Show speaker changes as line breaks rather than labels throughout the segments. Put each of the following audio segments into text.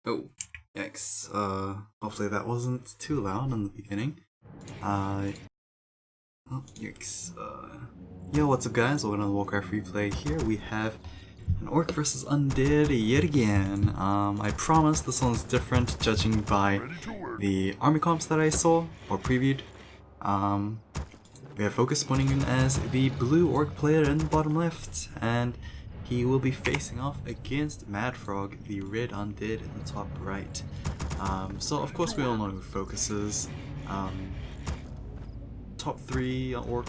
Oh, yikes. Hopefully that wasn't too loud in the beginning. Oh, yikes. Yo, what's up guys? Welcome to the Warcraft replay. Here we have an Orc versus Undead yet again. I promise this one's different judging by the army comps that I saw, or previewed. We have FoCuS spawning in as the blue Orc player in the bottom left, and he will be facing off against MaDFroG, the red Undead in the top right. So of course we all know who FoCuS is. Top 3 Orc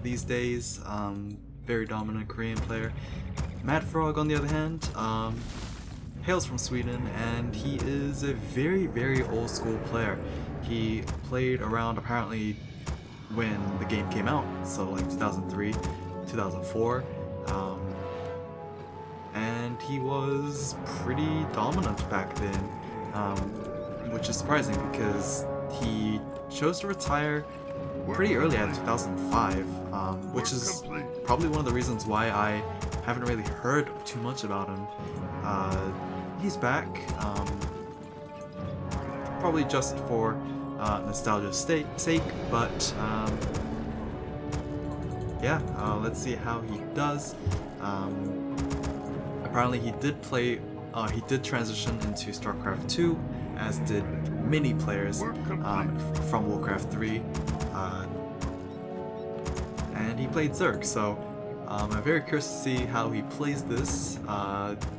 these days, very dominant Korean player. MaDFroG on the other hand, hails from Sweden, and he is a very old school player. He played around apparently when the game came out, so like 2003, 2004, and he was pretty dominant back then, which is surprising because he chose to retire pretty early in 2005, which is probably one of the reasons why I haven't really heard too much about him. He's back, probably just for nostalgia's sake, but yeah, let's see how he does. Apparently he did play, he did transition into StarCraft 2, as did many players from Warcraft 3, and he played Zerg, so I'm very curious to see how he plays this,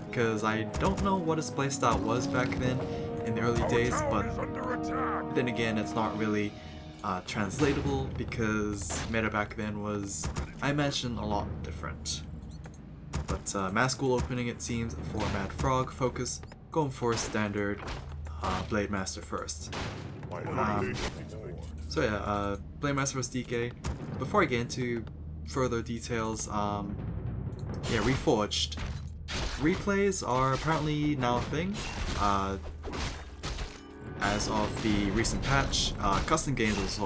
because I don't know what his playstyle was back then in the early days, but then again it's not really translatable because meta back then was, I imagine, a lot different. But mass school opening, it seems, for MaDFroG. FoCuS going for standard Blade Master first. So yeah, Blade Master vs DK. Before I get into further details, yeah, Reforged. Replays are apparently now a thing. As of the recent patch, custom games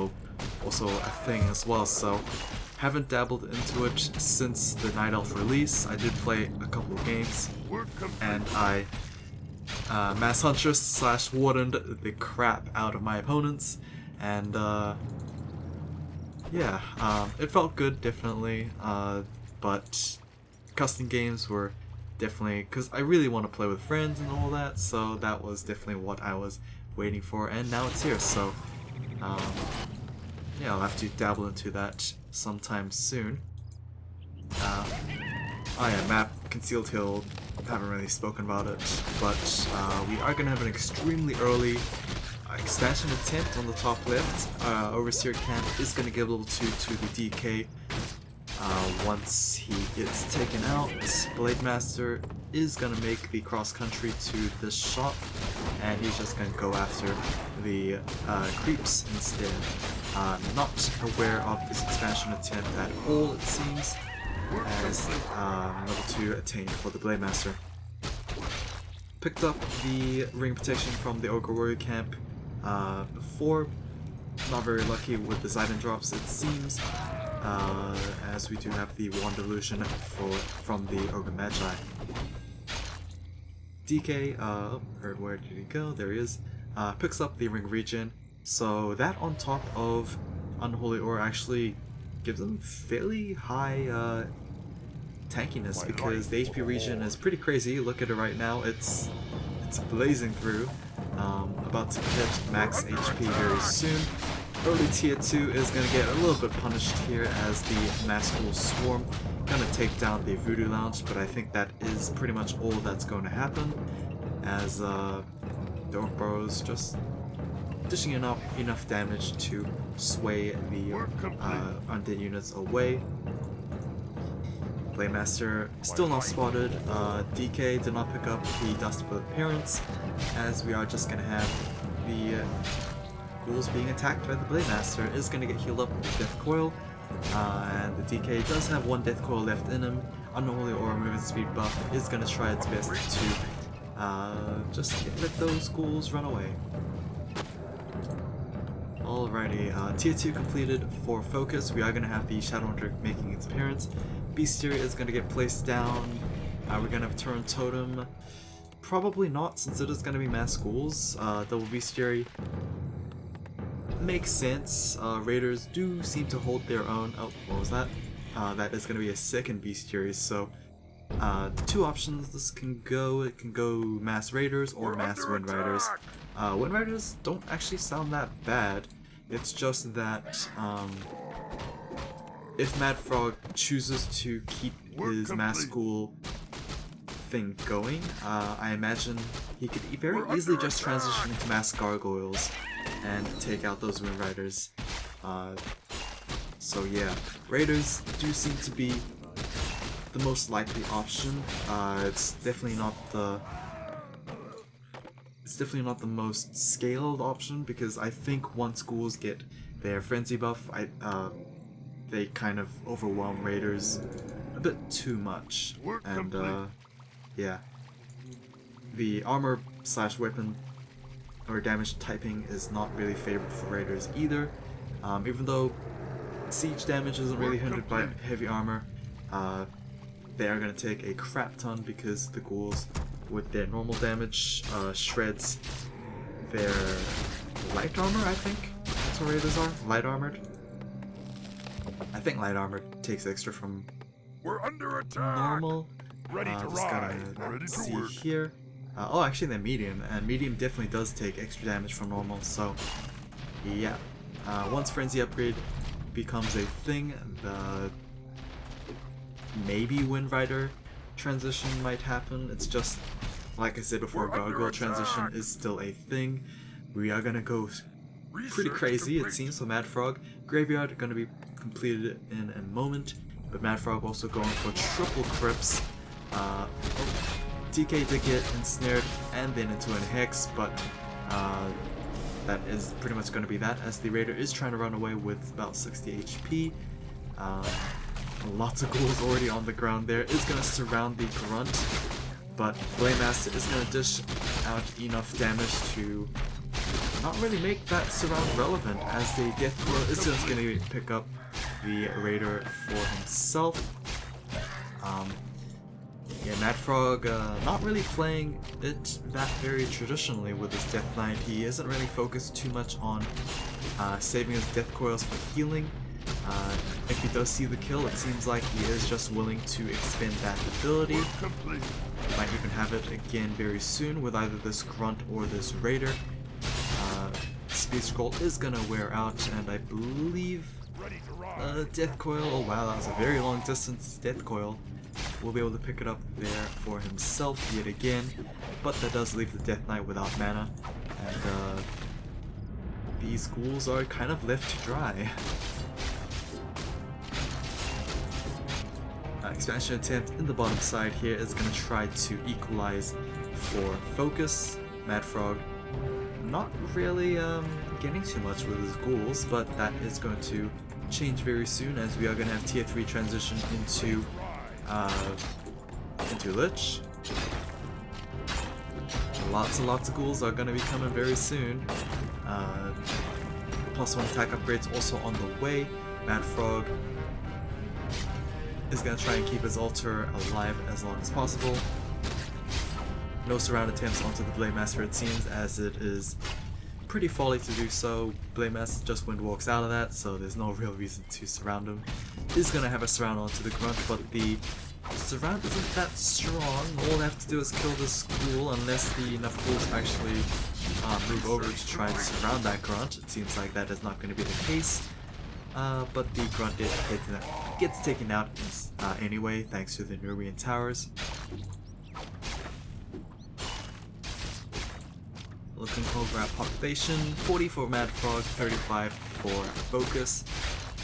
also a thing as well, so haven't dabbled into it since the Night Elf release. I did play a couple of games, and I mass huntress / wardened the crap out of my opponents, and yeah, it felt good, definitely, but custom games were definitely, because I really want to play with friends and all that, so that was definitely what I was waiting for, and now it's here, so yeah, I'll have to dabble into that sometime soon. Oh yeah, map Concealed Hill, haven't really spoken about it, but we are going to have an extremely early expansion attempt on the top left. Overseer Camp is going to give level 2 to the DK once he gets taken out. Blade Master is going to make the cross country to this shop, and he's just going to go after the creeps instead. Not aware of this expansion attempt at all, it seems, as level 2 attained for the Blade Master. Picked up the ring protection from the Ogre Warrior camp before. Not very lucky with the Zidane drops, it seems, as we do have the Wand Illusion from the Ogre Magi. DK, where did he go? There he is. Picks up the ring regen, so that on top of Unholy Ore actually gives him fairly high tankiness, because the HP regen is pretty crazy. Look at it right now, it's blazing through. About to hit max HP very soon. Early tier 2 is going to get a little bit punished here as the Mass School Swarm gonna take down the Voodoo Lounge, but I think that is pretty much all that's going to happen, as the Orc Burrows just dishing enough damage to sway the Undead units away. Blade Master still not spotted. DK did not pick up the Dust for the Parents, as we are just gonna have the ghouls being attacked by the Blade Master. Is gonna get healed up with Death Coil, and the DK does have one Death Coil left in him. Unholy Aura movement speed buff is gonna try its best to just let those ghouls run away. Alrighty, tier 2 completed for FoCuS. We are gonna have the Shadowhunter making its appearance. Bestiary is gonna get placed down. We're gonna have Turn Totem. Probably not, since it is going to be mass schools. Double bestiary makes sense. Raiders do seem to hold their own. Oh, what was that? That is going to be a second bestiary, so two options this can go. It can go mass raiders or mass wind riders. Wind riders don't actually sound that bad. It's just that if MaDFroG chooses to keep his mass school thing going, I imagine he could very easily just transition into mass gargoyles and take out those wind riders. So yeah, raiders do seem to be the most likely option. It's definitely not the most scaled option, because I think once schools get their frenzy buff, they kind of overwhelm raiders a bit too much. And yeah, the armor / weapon or damage typing is not really favored for raiders either. Even though siege damage isn't really hindered by heavy armor, they are going to take a crap ton, because the ghouls with their normal damage shreds their light armor, I think that's what raiders are, light armored. I think light armor takes extra from normal. Just gotta see here. Oh, actually they're medium, and medium definitely does take extra damage from normal, so yeah. Once frenzy upgrade becomes a thing, the maybe wind rider transition might happen. It's just, like I said before, gargoyle transition is still a thing. We are gonna go pretty crazy, it seems, for MaDFroG. Graveyard are gonna be completed in a moment, but MaDFroG also going for triple crypts. DK did get ensnared and then into an hex, but that is pretty much going to be that, as the raider is trying to run away with about 60 HP. Lots of ghouls already on the ground there. Is going to surround the grunt, but Blade Master is going to dish out enough damage to not really make that surround relevant, as the Death Coil is just going to pick up the raider for himself. Yeah, MaDFroG not really playing it that very traditionally with his Death Knight. He isn't really focused too much on saving his Death Coils for healing. If he does see the kill, it seems like he is just willing to expend that ability. He might even have it again very soon with either this Grunt or this Raider. Speed Scroll is gonna wear out, and I believe Death Coil, oh wow, that was a very long distance Death Coil. Will be able to pick it up there for himself yet again, but that does leave the Death Knight without mana, and these ghouls are kind of left to dry. Expansion attempt in the bottom side here is going to try to equalize for FoCuS. MaDFroG not really getting too much with his ghouls, but that is going to change very soon, as we are going to have tier 3 transition into Lich. Lots and lots of ghouls are going to be coming very soon. +1 attack upgrades also on the way. MaDFroG is going to try and keep his altar alive as long as possible. No surround attempts onto the Blade Master, it seems, as it is pretty folly to do so. Blade Master just wind walks out of that, so there's no real reason to surround him. He's going to have a surround onto the Grunt, but the surround isn't that strong. All they have to do is kill this ghoul, unless enough ghouls actually move over to try and surround that Grunt. It seems like that is not going to be the case. But the Grunt gets taken out anyway, thanks to the Nubian towers. Looking over at population, 40 for MaDFroG, 35 for FoCuS,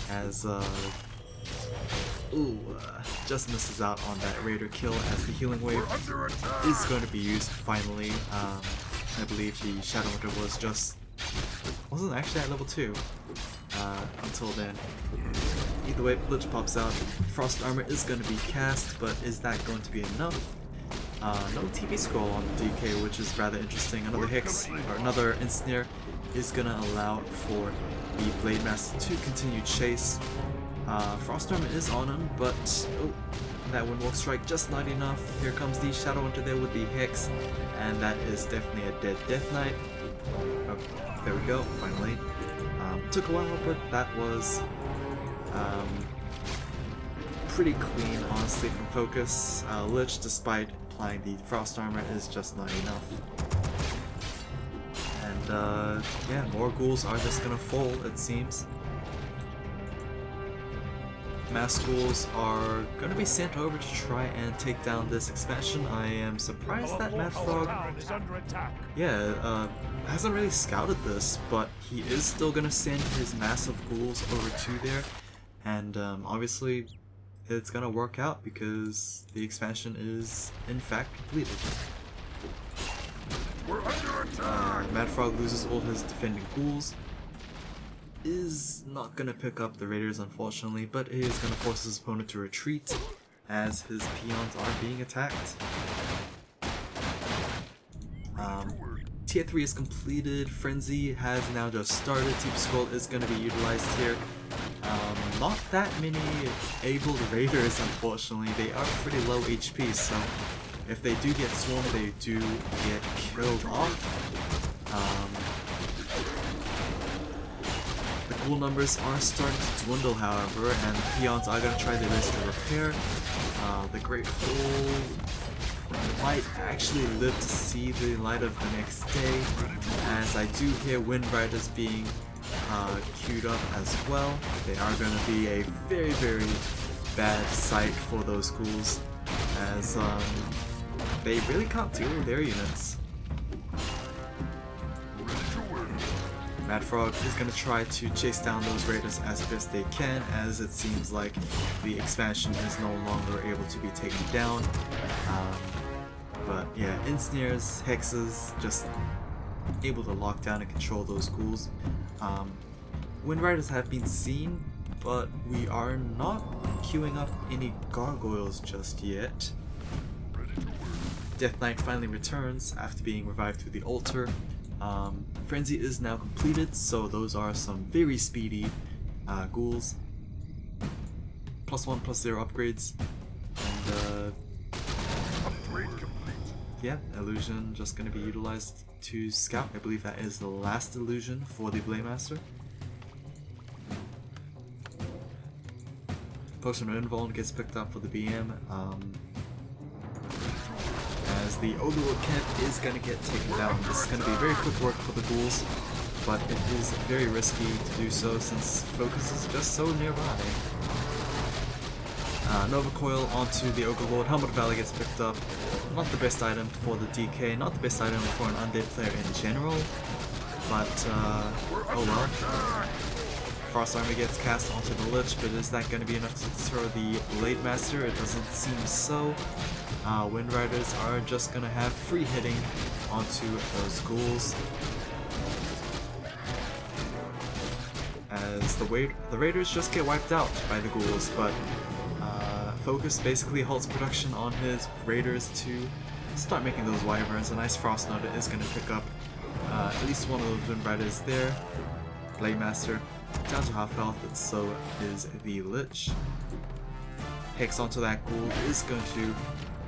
as just misses out on that Raider kill, as the healing wave is going to be used finally. I believe the Shadowhunter wasn't actually at level 2 until then. Either way, Lich pops out. Frost Armor is going to be cast, but is that going to be enough? No TP scroll on the DK, which is rather interesting. Another Hex, or another Ensnare, is going to allow for the Blade Master to continue chase. Frost Armor is on him, but That Windwalk Strike just not enough. Here comes the Shadow Hunter there with the Hex, and that is definitely a dead Death Knight. Oh, there we go, finally. Took a while, but that was pretty clean, honestly, from FoCuS. Lich, despite applying the Frost Armor, is just not enough. And yeah, more ghouls are just gonna fall, it seems. Mass ghouls are gonna be sent over to try and take down this expansion. I am surprised that MaDFroG, hasn't really scouted this, but he is still gonna send his massive ghouls over to there, and obviously it's gonna work out because the expansion is in fact completed. MaDFroG loses all his defending ghouls. Is not gonna pick up the raiders, unfortunately, but he is gonna force his opponent to retreat as his peons are being attacked. Tier 3 is completed. Frenzy has now just started. Deep Scroll is gonna be utilized here. Not that many able raiders, unfortunately. They are pretty low HP, so if they do get swarmed, they do get killed off. The ghoul numbers are starting to dwindle, however, and the peons are going to try their best to repair. The Great Hole might actually live to see the light of the next day, as I do hear Wind Riders being queued up as well. They are going to be a very, very bad sight for those ghouls, as they really can't deal with their units. MaDFroG is going to try to chase down those raiders as best they can, as it seems like the expansion is no longer able to be taken down. But yeah, ensnares, hexes, just able to lock down and control those ghouls. Wind Riders have been seen, but we are not queuing up any gargoyles just yet. Death Knight finally returns after being revived through the altar. Frenzy is now completed, so those are some very speedy ghouls. +1, +0 upgrades. And yeah, illusion just going to be utilized to scout. I believe that is the last illusion for the Blade Master. Potion of Invuln gets picked up for the BM. As the Overlord camp is going to get taken down. This is going to be very quick work for the ghouls, but it is very risky to do so since FoCuS is just so nearby. Nova Coil onto the Overlord. Helmet of Valor gets picked up. Not the best item for the DK, not the best item for an Undead player in general, but oh well. Frost Armor gets cast onto the Lich, but is that going to be enough to deter the Blade Master? It doesn't seem so. Wind Riders are just going to have free hitting onto those ghouls. As the Raiders just get wiped out by the ghouls, but FoCuS basically halts production on his Raiders to start making those wyverns. A nice Frost Node is going to pick up at least one of those Wind Riders there. Blade Master down to half health, but so is the Lich. Hex onto that ghoul is going to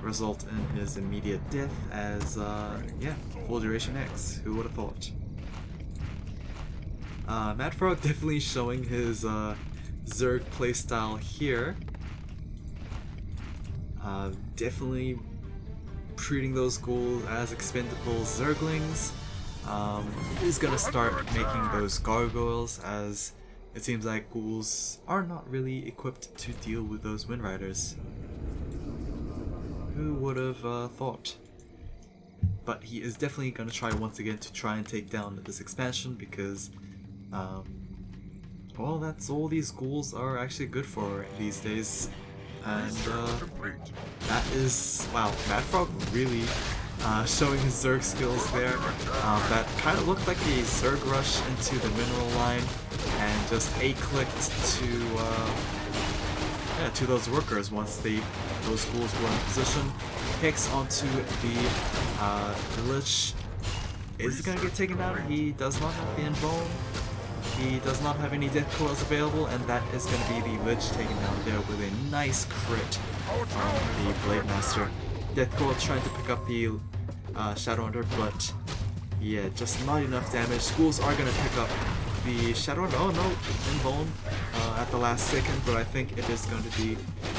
result in his immediate death as, yeah, full duration X. Who would have thought? MaDFroG definitely showing his Zerg playstyle here. Definitely treating those ghouls as expendable Zerglings. Is gonna start making those gargoyles, as it seems like ghouls are not really equipped to deal with those Wind Riders. Who would have thought? But he is definitely gonna try once again to try and take down this expansion because, well, that's all these ghouls are actually good for these days. And that is, wow, MaDFroG really showing his Zerg skills there. That kind of looked like a Zerg rush into the mineral line and just A-clicked to those workers once those ghouls were in position. Hex onto the Lich is gonna get taken out. He does not have the Invuln. he does not have any death coils available, and that is going to be the Lich taken down there with a nice crit from the Blade Master. Death coil trying to pick up the Shadow Hunter, but yeah, just not enough damage. Schools are going to pick up the Shadow Hunter. Oh no, invuln at the last second, but I think it is going to be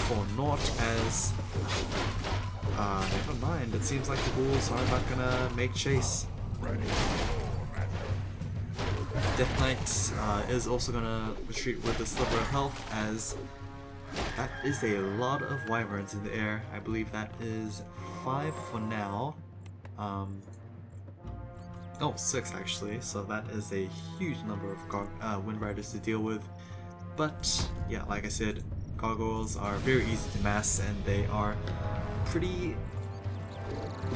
for naught as never mind. It seems like the ghouls are not going to make chase. Death Knight is also going to retreat with a sliver of health, as that is a lot of wyverns in the air. I believe that is 5 for now. Oh, 6 actually, so that is a huge number of Wind Riders to deal with. But yeah, like I said, gargoyles are very easy to mass, and they are pretty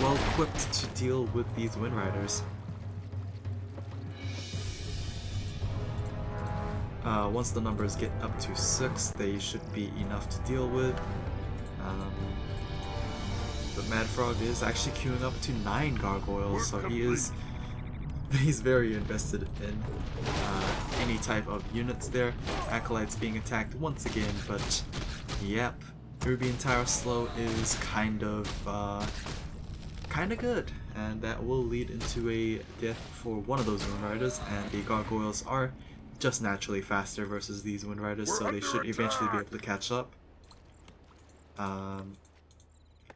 well equipped to deal with these Wind Riders. Once the numbers get up to 6, they should be enough to deal with. But MaDFroG is actually queuing up to 9 gargoyles, so he's very invested in any type of units there. Acolytes being attacked once again, but yep, Ruby Tower Slow is kind of good, and that will lead into a death for one of those Wind Riders, and the gargoyles are just naturally faster versus these Wind Riders, so they should eventually be able to catch up.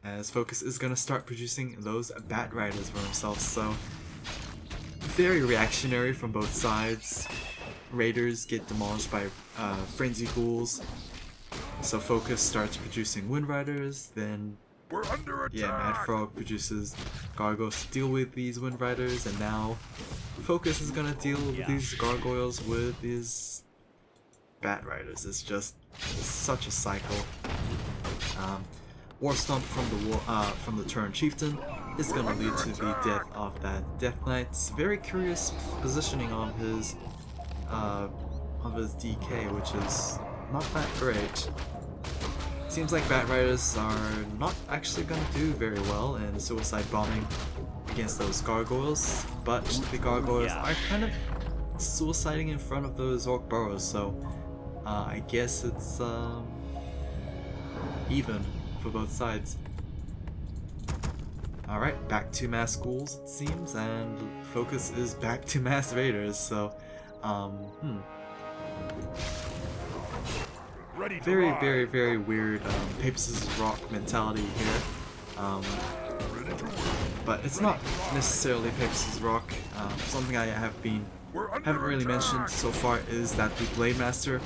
As FoCuS is going to start producing those Bat Riders for himself, so very reactionary from both sides. Raiders get demolished by Frenzy Ghouls, so FoCuS starts producing Wind Riders, then MaDFroG produces gargoyles to deal with these Wind Riders, and now FoCuS is gonna deal with these gargoyles with these Bat Riders. It's just such a cycle. War Stomp from the Turn Chieftain is gonna lead to the death of that Death Knight's very curious positioning on his DK, which is not that great. Seems like Bat Riders are not actually going to do very well in suicide bombing against those gargoyles, but the gargoyles are kind of suiciding in front of those Orc burrows, so I guess it's even for both sides. Alright, back to mass ghouls it seems, and FoCuS is back to mass raiders, so very weird paper scissors rock mentality here, but it's not necessarily paper scissors rock. Something I haven't really mentioned so far is that the Blade Master,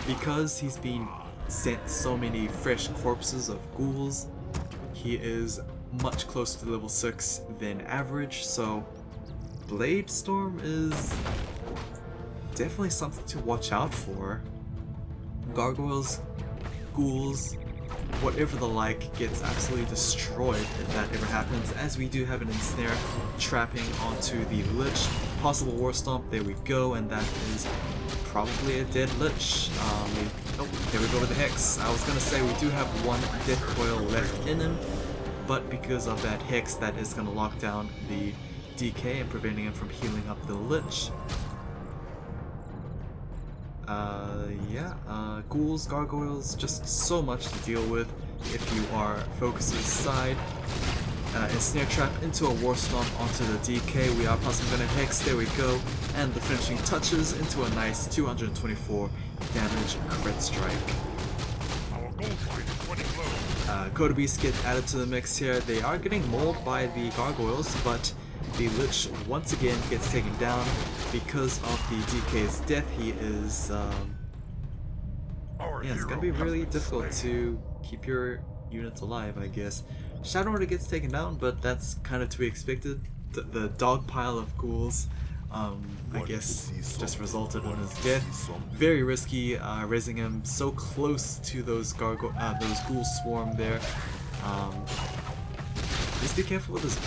because he's been sent so many fresh corpses of ghouls, he is much closer to level 6 than average, so Blade Storm is definitely something to watch out for. Gargoyles, ghouls, whatever the like gets absolutely destroyed if that ever happens, as we do have an ensnare trapping onto the Lich. Possible War Stomp, there we go, and that is probably a dead Lich. Oh, there we go with the Hex. I was gonna say we do have one Death Coil left in him, but because of that Hex, that is gonna lock down the DK and preventing him from healing up the Lich. Ghouls, gargoyles, just so much to deal with if you are FoCuS's side. Ensnare trap into a War Stomp onto the DK. We are possibly going to Hex, there we go, and the finishing touches into a nice 224 damage crit strike. Coda Beasts get added to the mix here. They are getting mauled by the gargoyles, but the Lich once again gets taken down because of the DK's death. He is it's gonna be really difficult to keep your units alive, I guess. Shadowrunner gets taken down, but that's kind of to be expected. The dog pile of ghouls, I guess, just resulted in his death. Very risky, raising him so close to those ghoul swarm there. Just be careful with his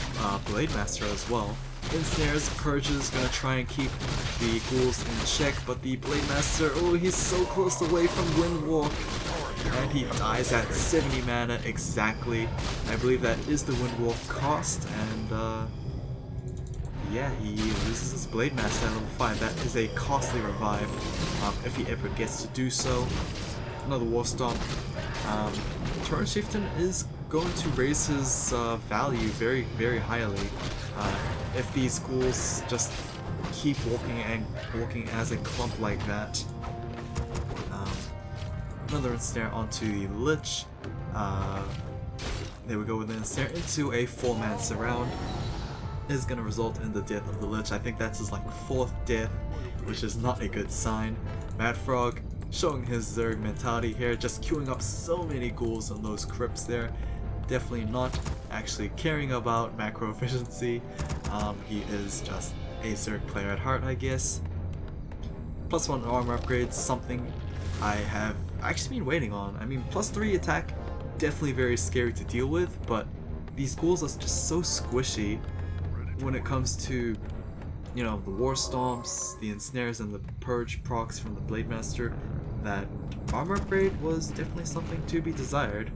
Blade Master as well. Ensnares, Purges, gonna try and keep the ghouls in check, but the Blade Master, oh, he's so close away from Windwalk, and he dies at 70 mana exactly. I believe that is the Windwalk cost, and yeah, he loses his Blade Master at level 5. That is a costly revive if he ever gets to do so. Another War Stomp. Torrent Chieftain is going to raise his value very, very highly if these ghouls just keep walking as a clump like that. Another ensnare onto the Lich. There we go with an ensnare into a 4-man surround. Is going to result in the death of the Lich. I think that's his like 4th death, which is not a good sign. MaDFroG showing his Zerg mentality here, just queuing up so many ghouls on those crypts there. Definitely not actually caring about macro efficiency. He is just a Zerg player at heart, I guess. +1 armor upgrades, something I have actually been waiting on. I mean, +3 attack, definitely very scary to deal with, but these ghouls are just so squishy when it comes to, you know, the War Stomps, the Ensnares, and the Purge procs from the Blade Master, that armor upgrade was definitely something to be desired.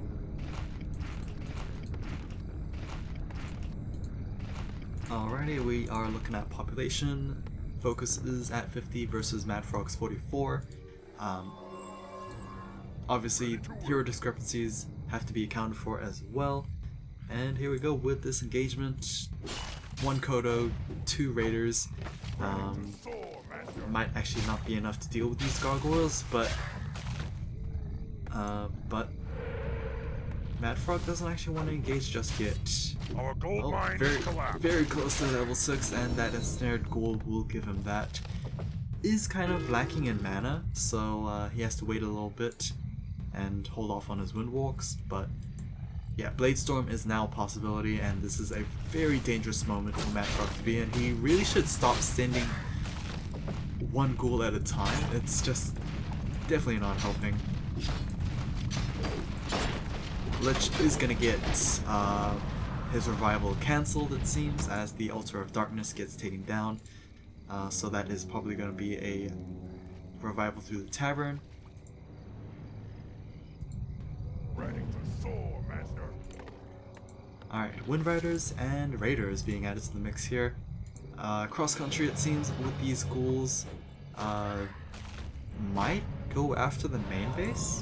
Alrighty, we are looking at population. FoCuS is at 50 versus MaDFroG's 44. Obviously, hero discrepancies have to be accounted for as well. And here we go with this engagement. 1 Kodo, 2 Raiders. Might actually not be enough to deal with these gargoyles, but MaDFroG doesn't actually want to engage just yet.
Our gold mine
very close to level 6, and that ensnared ghoul will give him that. Is kind of lacking in mana, so he has to wait a little bit and hold off on his Windwalks, but yeah, Bladestorm is now a possibility, and this is a very dangerous moment for MaDFroG to be in. He really should stop sending 1 ghoul at a time. It's just definitely not helping. Lich is gonna get his revival cancelled, it seems, as the Altar of Darkness gets taken down. So that is probably gonna be a revival through the Tavern. Alright, Wind Riders and Raiders being added to the mix here. Cross country, it seems, with these ghouls might go after the main base.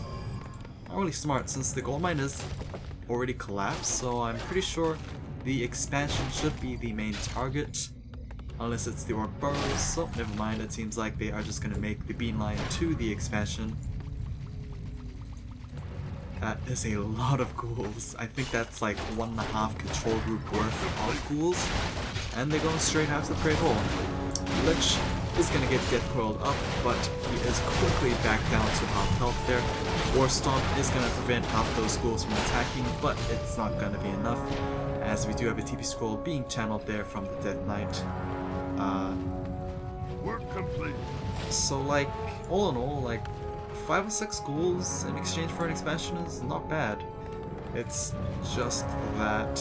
Not really smart, since the gold mine is already collapsed, so I'm pretty sure the expansion should be the main target. Unless it's the Orc Burrows, so never mind, it seems like they are just going to make the bean line to the expansion. That is a lot of ghouls. I think that's like 1.5 control group worth of ghouls. And they're going straight after the Great Hole. Lich is going to get death coiled up, but he is quickly back down to half health there. War Stomp is going to prevent half those ghouls from attacking, but it's not going to be enough, as we do have a TP scroll being channeled there from the Death Knight.
Work complete.
So like, all in all, like 5 or 6 ghouls in exchange for an expansion is not bad. It's just that,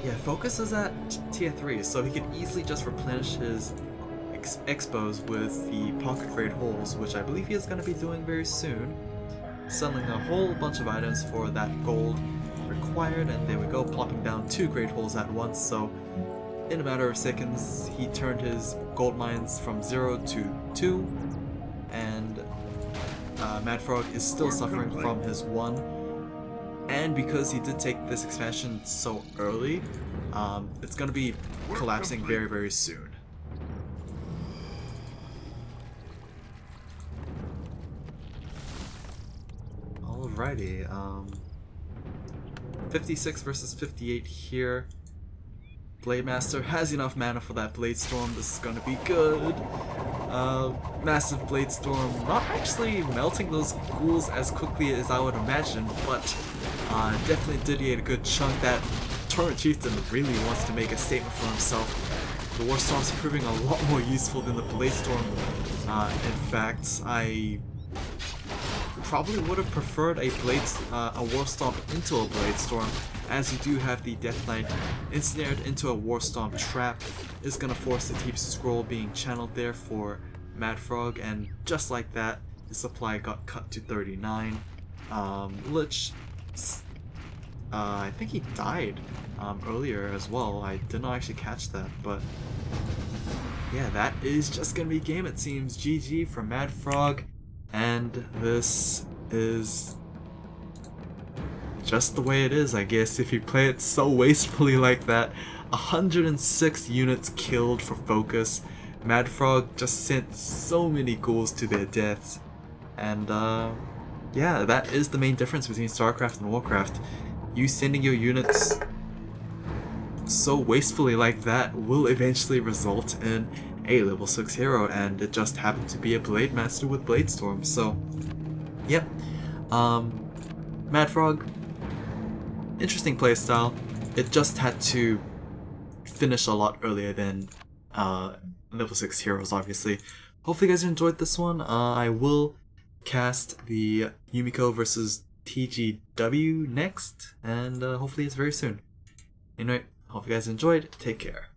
yeah, FoCuS is at tier 3, so he could easily just replenish his expos with the pocket Great Holes, which I believe he is going to be doing very soon. Selling a whole bunch of items for that gold required, and there we go, plopping down 2 Great Holes at once, so in a matter of seconds he turned his gold mines from 0 to 2, and MaDFroG is still suffering from his 1. And because he did take this expansion so early, it's going to be collapsing very, very soon. Alrighty, 56 versus 58 here. Blade Master has enough mana for that Blade Storm. This is going to be good. Massive Blade Storm, not actually melting those ghouls as quickly as I would imagine, but definitely did get a good chunk. That Torrent Chieftain really wants to make a statement for himself. The War Storm's proving a lot more useful than the Blade Storm. In fact, I probably would have preferred a War Stomp into a Blade Storm, as you do have the Death Knight ensnared into a War Stomp trap. Is going to force the TP scroll being channeled there for MaDFroG, and just like that, the supply got cut to 39. Lich I think he died earlier as well. I did not actually catch that, but yeah, that is just gonna be game, it seems. GG from MaDFroG, and this is just the way it is, I guess, if you play it so wastefully like that. 106 units killed for FoCuS. MaDFroG just sent so many ghouls to their deaths. And yeah, that is the main difference between StarCraft and Warcraft. You sending your units so wastefully like that will eventually result in a level 6 hero, and it just happened to be a Blade Master with Bladestorm. So, yep. MaDFroG, interesting playstyle. It just had to finish a lot earlier than level 6 heroes, obviously. Hopefully you guys enjoyed this one. I will cast the Yumiko versus TGW next, and hopefully it's very soon. Anyway, hope you guys enjoyed. Take care.